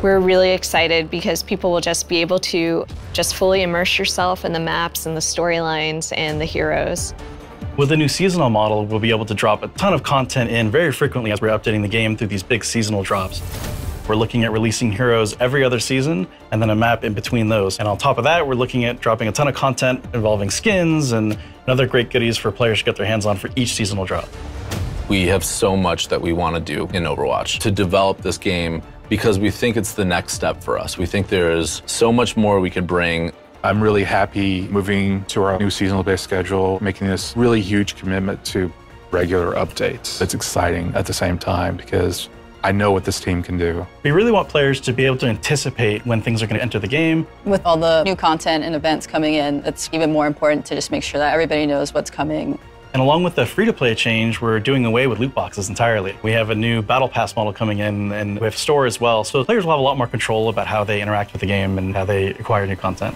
We're really excited because people will just be able to just fully immerse yourself in the maps and the storylines and the heroes. With the new seasonal model, we'll be able to drop a ton of content in very frequently as we're updating the game through these big seasonal drops. We're looking at releasing heroes every other season and then a map in between those. And on top of that, we're looking at dropping a ton of content involving skins and other great goodies for players to get their hands on for each seasonal drop. We have so much that we want to do in Overwatch to develop this game because we think it's the next step for us. We think there is so much more we could bring. I'm really happy moving to our new seasonal-based schedule, making this really huge commitment to regular updates. It's exciting at the same time because I know what this team can do. We really want players to be able to anticipate when things are going to enter the game. With all the new content and events coming in, it's even more important to just make sure that everybody knows what's coming. And along with the free-to-play change, we're doing away with loot boxes entirely. We have a new Battle Pass model coming in, and we have store as well. So players will have a lot more control about how they interact with the game and how they acquire new content.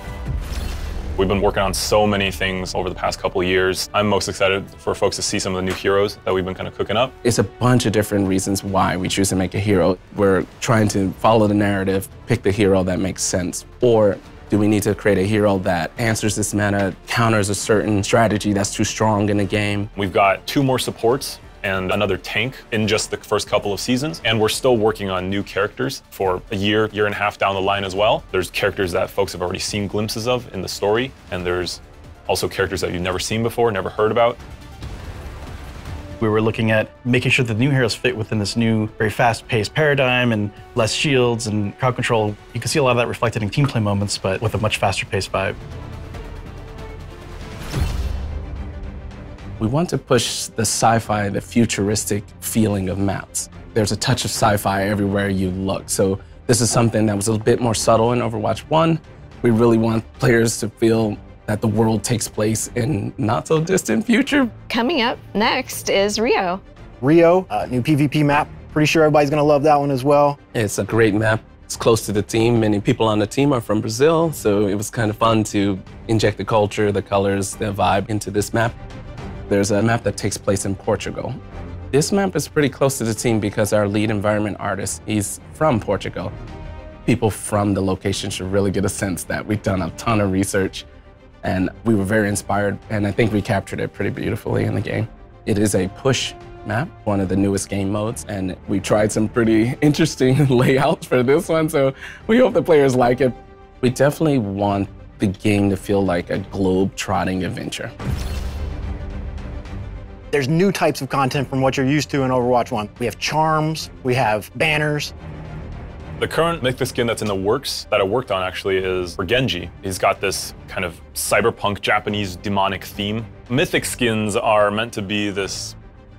We've been working on so many things over the past couple of years. I'm most excited for folks to see some of the new heroes that we've been kind of cooking up. It's a bunch of different reasons why we choose to make a hero. We're trying to follow the narrative, pick the hero that makes sense. Or do we need to create a hero that answers this meta, counters a certain strategy that's too strong in the game? We've got 2 more supports and another tank in just the first couple of seasons. And we're still working on new characters for a year, year and a half down the line as well. There's characters that folks have already seen glimpses of in the story, and there's also characters that you've never seen before, never heard about. We were looking at making sure that the new heroes fit within this new, very fast-paced paradigm and less shields and crowd control. You can see a lot of that reflected in team play moments, but with a much faster-paced vibe. We want to push the sci-fi, the futuristic feeling of maps. There's a touch of sci-fi everywhere you look. So this is something that was a bit more subtle in Overwatch 1. We really want players to feel that the world takes place in not so distant future. Coming up next is Rio. Rio, new PvP map. Pretty sure everybody's gonna love that one as well. It's a great map. It's close to the team. Many people on the team are from Brazil, so it was kind of fun to inject the culture, the colors, the vibe into this map. There's a map that takes place in Portugal. This map is pretty close to the team because our lead environment artist, he's from Portugal. People from the location should really get a sense that we've done a ton of research and we were very inspired, and I think we captured it pretty beautifully in the game. It is a push map, one of the newest game modes, and we tried some pretty interesting layouts for this one, so we hope the players like it. We definitely want the game to feel like a globe-trotting adventure. There's new types of content from what you're used to in Overwatch 1. We have charms, we have banners. The current mythic skin that's in the works that I worked on actually is for Genji. He's got this kind of cyberpunk Japanese demonic theme. Mythic skins are meant to be this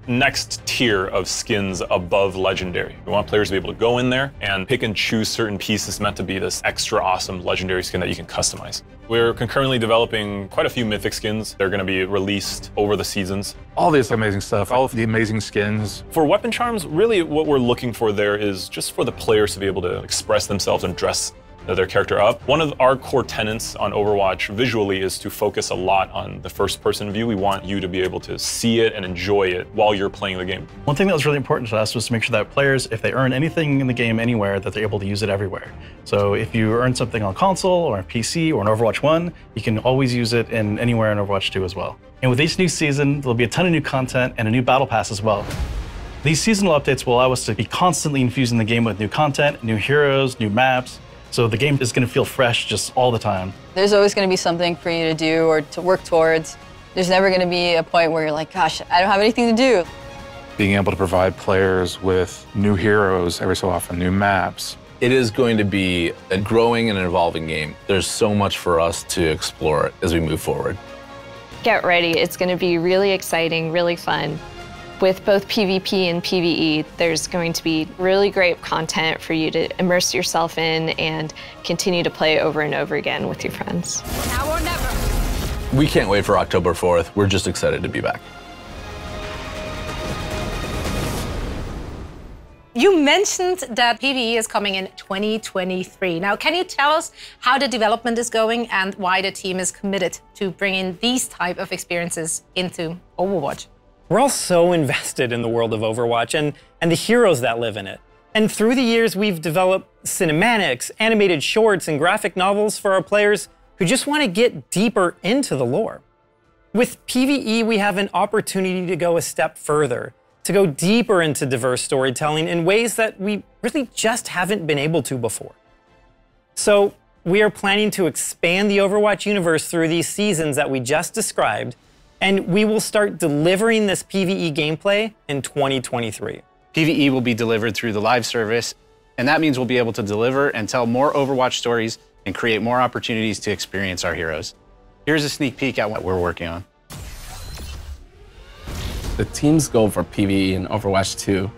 next tier of skins above legendary. We want players to be able to go in there and pick and choose certain pieces meant to be this extra awesome legendary skin that you can customize. We're concurrently developing quite a few mythic skins. They're going to be released over the seasons. All this amazing stuff, all of the amazing skins. For weapon charms, really what we're looking for there is just for the players to be able to express themselves and dress their character up. One of our core tenets on Overwatch visually is to focus a lot on the first-person view. We want you to be able to see it and enjoy it while you're playing the game. One thing that was really important to us was to make sure that players, if they earn anything in the game anywhere, that they're able to use it everywhere. So if you earn something on console or on PC or in Overwatch 1, you can always use it in anywhere in Overwatch 2 as well. And with each new season, there'll be a ton of new content and a new battle pass as well. These seasonal updates will allow us to be constantly infusing the game with new content, new heroes, new maps. So the game is going to feel fresh just all the time. There's always going to be something for you to do or to work towards. There's never going to be a point where you're like, gosh, I don't have anything to do. Being able to provide players with new heroes every so often, new maps. It is going to be a growing and evolving game. There's so much for us to explore as we move forward. Get ready. It's going to be really exciting, really fun. With both PvP and PvE, there's going to be really great content for you to immerse yourself in and continue to play over and over again with your friends. Now or never. We can't wait for October 4th. We're just excited to be back. You mentioned that PvE is coming in 2023. Now, can you tell us how the development is going and why the team is committed to bringing these type of experiences into Overwatch? We're all so invested in the world of Overwatch and the heroes that live in it. And through the years, we've developed cinematics, animated shorts, and graphic novels for our players who just want to get deeper into the lore. With PvE, we have an opportunity to go a step further, to go deeper into diverse storytelling in ways that we really just haven't been able to before. So we are planning to expand the Overwatch universe through these seasons that we just described, and we will start delivering this PvE gameplay in 2023. PvE will be delivered through the live service, and that means we'll be able to deliver and tell more Overwatch stories and create more opportunities to experience our heroes. Here's a sneak peek at what we're working on. The team's goal for PvE in Overwatch 2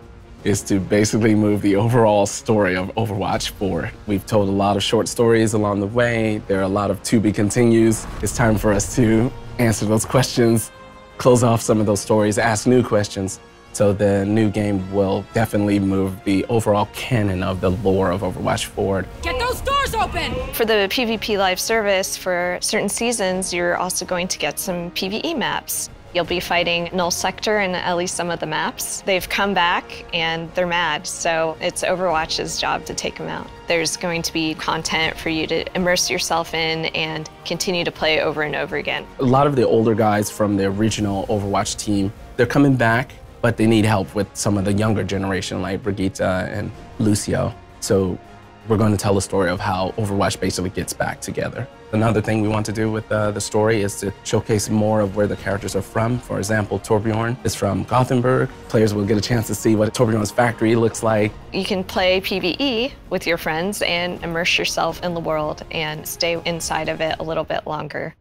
is to basically move the overall story of Overwatch forward. We've told a lot of short stories along the way. There are a lot of to be continues. It's time for us to answer those questions, close off some of those stories, ask new questions. So the new game will definitely move the overall canon of the lore of Overwatch forward. Get those doors open! For the PvP live service, for certain seasons, you're also going to get some PvE maps. You'll be fighting Null Sector in at least some of the maps. They've come back and they're mad, so it's Overwatch's job to take them out. There's going to be content for you to immerse yourself in and continue to play over and over again. A lot of the older guys from the original Overwatch team, they're coming back, but they need help with some of the younger generation like Brigitte and Lucio. So we're going to tell the story of how Overwatch basically gets back together. Another thing we want to do with the story is to showcase more of where the characters are from. For example, Torbjorn is from Gothenburg. Players will get a chance to see what Torbjorn's factory looks like. You can play PvE with your friends and immerse yourself in the world and stay inside of it a little bit longer.